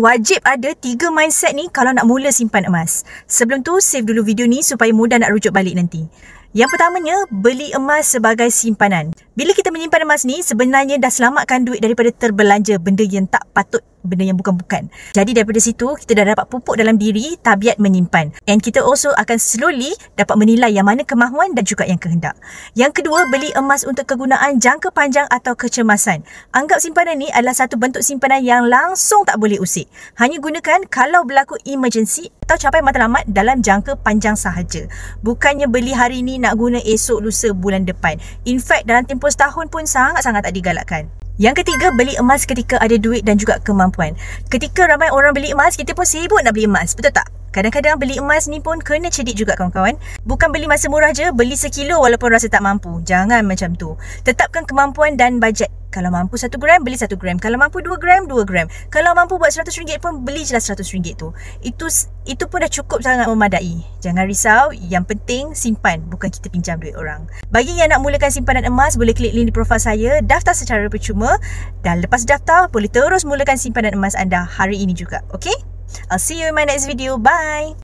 Wajib ada 3 mindset ni kalau nak mula simpan emas. Sebelum tu, save dulu video ni supaya mudah nak rujuk balik nanti. Yang pertamanya, beli emas sebagai simpanan. Bila kita menyimpan emas ni, sebenarnya dah selamatkan duit daripada terbelanja benda yang tak patut, benda yang bukan-bukan. Jadi daripada situ, kita dah dapat pupuk dalam diri tabiat menyimpan. And kita also akan slowly dapat menilai yang mana kemahuan dan juga yang kehendak. Yang kedua, beli emas untuk kegunaan jangka panjang atau kecemasan. Anggap simpanan ni adalah satu bentuk simpanan yang langsung tak boleh usik. Hanya gunakan kalau berlaku emergency atau capai matlamat dalam jangka panjang sahaja. Bukannya beli hari ni nak guna esok, lusa, bulan depan. In fact, dalam tempoh setahun pun sangat-sangat tak digalakkan. Yang ketiga, beli emas ketika ada duit dan juga kemampuan. Ketika ramai orang beli emas, kita pun sibuk nak beli emas. Betul tak? Kadang-kadang beli emas ni pun kena cerdik juga kawan-kawan. Bukan beli masa murah je, beli sekilo walaupun rasa tak mampu. Jangan macam tu. Tetapkan kemampuan dan bajet. Kalau mampu 1 gram, beli 1 gram. Kalau mampu 2 gram, 2 gram. Kalau mampu buat RM100 pun, beli je lah RM100 tu. Itu pun dah cukup sangat memadai. Jangan risau, yang penting simpan, bukan kita pinjam duit orang. Bagi yang nak mulakan simpanan emas, boleh klik link di profil saya, daftar secara percuma. Dan lepas daftar, boleh terus mulakan simpanan emas anda hari ini juga. Okay? I'll see you in my next video. Bye!